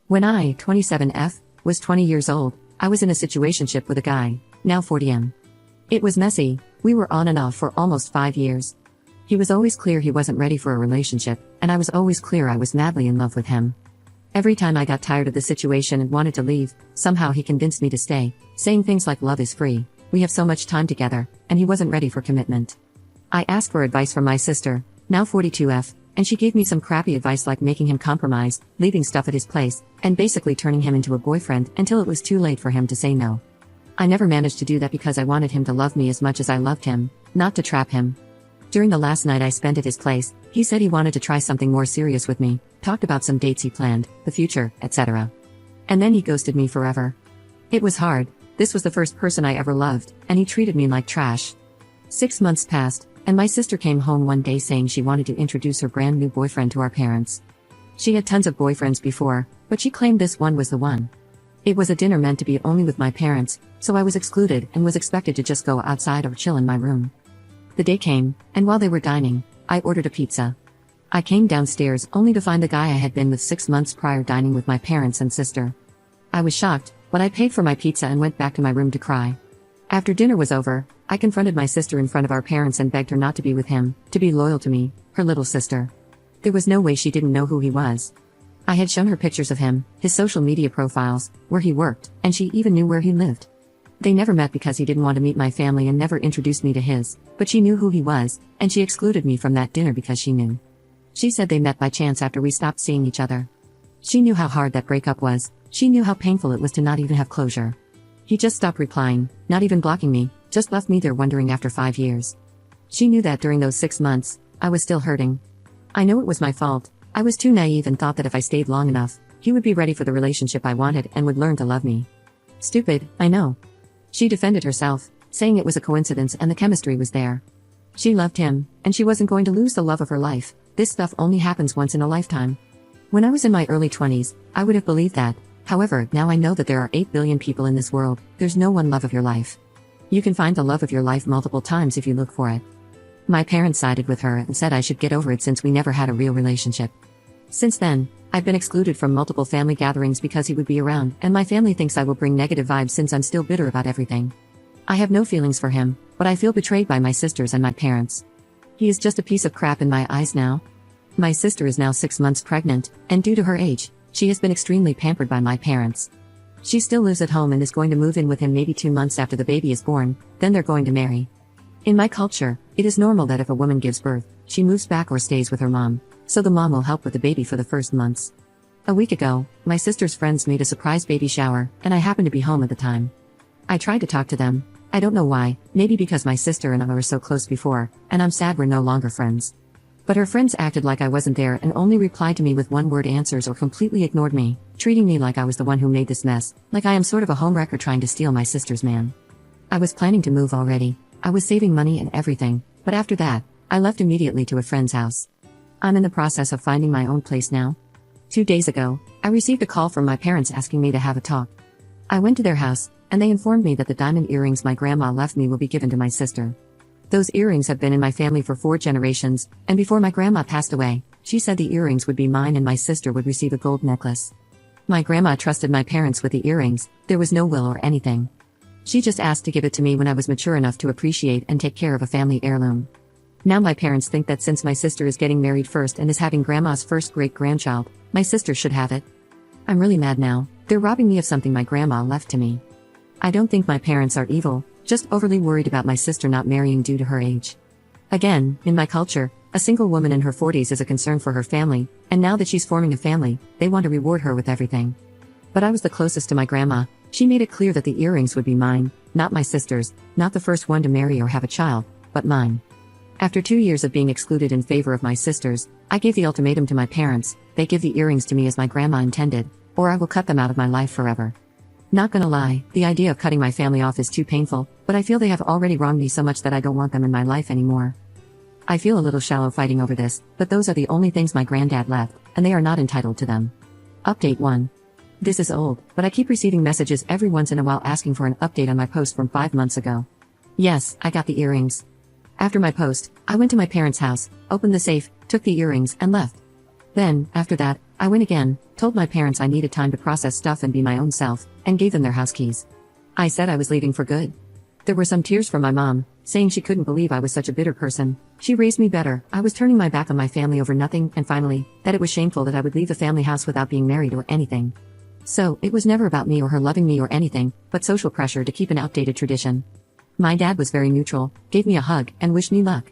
When I, 27F, was 20 years old, I was in a situationship with a guy, now 40M. It was messy, we were on and off for almost 5 years. He was always clear he wasn't ready for a relationship, and I was always clear I was madly in love with him. Every time I got tired of the situation and wanted to leave, somehow he convinced me to stay, saying things like love is free, we have so much time together, and he wasn't ready for commitment. I asked for advice from my sister, now 42F, and she gave me some crappy advice like making him compromise, leaving stuff at his place, and basically turning him into a boyfriend until it was too late for him to say no. I never managed to do that because I wanted him to love me as much as I loved him, not to trap him. During the last night I spent at his place, he said he wanted to try something more serious with me, talked about some dates he planned, the future, etc. And then he ghosted me forever. It was hard, this was the first person I ever loved, and he treated me like trash. 6 months passed, and my sister came home one day saying she wanted to introduce her brand new boyfriend to our parents. She had tons of boyfriends before, but she claimed this one was the one. It was a dinner meant to be only with my parents, so I was excluded and was expected to just go outside or chill in my room. The day came, and while they were dining, I ordered a pizza. I came downstairs only to find the guy I had been with 6 months prior dining with my parents and sister. I was shocked, but I paid for my pizza and went back to my room to cry. After dinner was over, I confronted my sister in front of our parents and begged her not to be with him, to be loyal to me, her little sister. There was no way she didn't know who he was. I had shown her pictures of him, his social media profiles, where he worked, and she even knew where he lived. They never met because he didn't want to meet my family and never introduced me to his, but she knew who he was, and she excluded me from that dinner because she knew. She said they met by chance after we stopped seeing each other. She knew how hard that breakup was, she knew how painful it was to not even have closure. He just stopped replying, not even blocking me, just left me there wondering after 5 years. She knew that during those 6 months, I was still hurting. I know it was my fault, I was too naive and thought that if I stayed long enough, he would be ready for the relationship I wanted and would learn to love me. Stupid, I know. She defended herself, saying it was a coincidence and the chemistry was there. She loved him, and she wasn't going to lose the love of her life. This stuff only happens once in a lifetime. When I was in my early 20s, I would have believed that. However, now I know that there are 8 billion people in this world, there's no one love of your life. You can find the love of your life multiple times if you look for it. My parents sided with her and said I should get over it since we never had a real relationship. Since then, I've been excluded from multiple family gatherings because he would be around, and my family thinks I will bring negative vibes since I'm still bitter about everything. I have no feelings for him, but I feel betrayed by my sisters and my parents. He is just a piece of crap in my eyes now. My sister is now 6 months pregnant, and due to her age, she has been extremely pampered by my parents. She still lives at home and is going to move in with him maybe 2 months after the baby is born, then they're going to marry. In my culture, it is normal that if a woman gives birth, she moves back or stays with her mom, so the mom will help with the baby for the first months. A week ago, my sister's friends made a surprise baby shower, and I happened to be home at the time. I tried to talk to them. I don't know why, maybe because my sister and I were so close before, and I'm sad we're no longer friends. But her friends acted like I wasn't there and only replied to me with one-word answers or completely ignored me, treating me like I was the one who made this mess, like I am sort of a homewrecker trying to steal my sister's man. I was planning to move already. I was saving money and everything, but after that, I left immediately to a friend's house. I'm in the process of finding my own place now. 2 days ago, I received a call from my parents asking me to have a talk. I went to their house, and they informed me that the diamond earrings my grandma left me will be given to my sister. Those earrings have been in my family for 4 generations, and before my grandma passed away, she said the earrings would be mine and my sister would receive a gold necklace. My grandma trusted my parents with the earrings, there was no will or anything. She just asked to give it to me when I was mature enough to appreciate and take care of a family heirloom. Now my parents think that since my sister is getting married first and is having grandma's first great-grandchild, my sister should have it. I'm really mad now, they're robbing me of something my grandma left to me. I don't think my parents are evil, just overly worried about my sister not marrying due to her age. Again, in my culture, a single woman in her 40s is a concern for her family, and now that she's forming a family, they want to reward her with everything. But I was the closest to my grandma, she made it clear that the earrings would be mine, not my sister's, not the first one to marry or have a child, but mine. After 2 years of being excluded in favor of my sisters, I gave the ultimatum to my parents, they give the earrings to me as my grandma intended, or I will cut them out of my life forever. Not gonna lie, the idea of cutting my family off is too painful, but I feel they have already wronged me so much that I don't want them in my life anymore. I feel a little shallow fighting over this, but those are the only things my granddad left, and they are not entitled to them. Update 1. This is old, but I keep receiving messages every once in a while asking for an update on my post from 5 months ago. Yes, I got the earrings. After my post, I went to my parents' house, opened the safe, took the earrings, and left. Then, after that, I went again, told my parents I needed time to process stuff and be my own self, and gave them their house keys. I said I was leaving for good. There were some tears from my mom, saying she couldn't believe I was such a bitter person. She raised me better, I was turning my back on my family over nothing, and finally, that it was shameful that I would leave the family house without being married or anything. So, it was never about me or her loving me or anything, but social pressure to keep an outdated tradition. My dad was very neutral, gave me a hug, and wished me luck.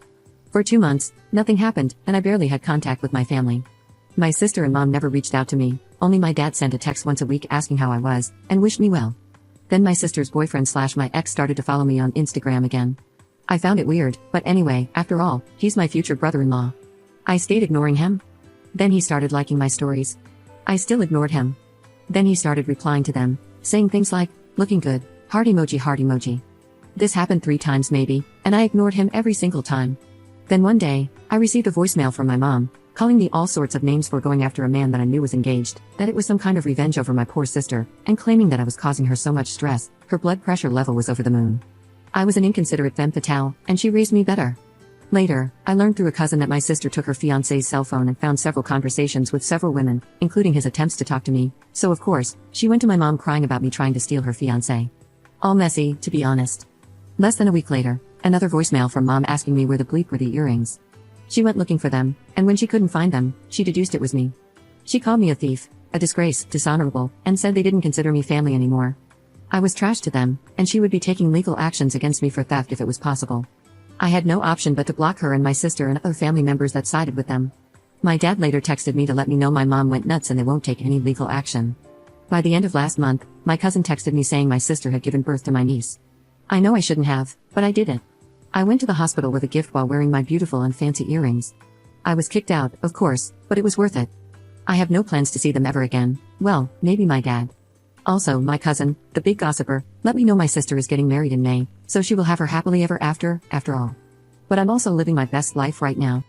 For 2 months, nothing happened, and I barely had contact with my family. My sister and mom never reached out to me, only my dad sent a text once a week asking how I was, and wished me well. Then my sister's boyfriend/my ex started to follow me on Instagram again. I found it weird, but anyway, after all, he's my future brother-in-law. I stayed ignoring him. Then he started liking my stories. I still ignored him. Then he started replying to them, saying things like, looking good, heart emoji heart emoji. This happened 3 times maybe, and I ignored him every single time. Then one day, I received a voicemail from my mom, calling me all sorts of names for going after a man that I knew was engaged, that it was some kind of revenge over my poor sister, and claiming that I was causing her so much stress, her blood pressure level was over the moon. I was an inconsiderate femme fatale, and she raised me better. Later, I learned through a cousin that my sister took her fiancé's cell phone and found several conversations with several women, including his attempts to talk to me, so of course, she went to my mom crying about me trying to steal her fiancé. All messy, to be honest. Less than a week later, another voicemail from mom asking me where the bleep were the earrings. She went looking for them, and when she couldn't find them, she deduced it was me. She called me a thief, a disgrace, dishonorable, and said they didn't consider me family anymore. I was trash to them, and she would be taking legal actions against me for theft if it was possible. I had no option but to block her and my sister and other family members that sided with them. My dad later texted me to let me know my mom went nuts and they won't take any legal action. By the end of last month, my cousin texted me saying my sister had given birth to my niece. I know I shouldn't have, but I did it. I went to the hospital with a gift while wearing my beautiful and fancy earrings. I was kicked out, of course, but it was worth it. I have no plans to see them ever again. Well, maybe my dad. Also, my cousin, the big gossiper, let me know my sister is getting married in May, so she will have her happily ever after all. But I'm also living my best life right now.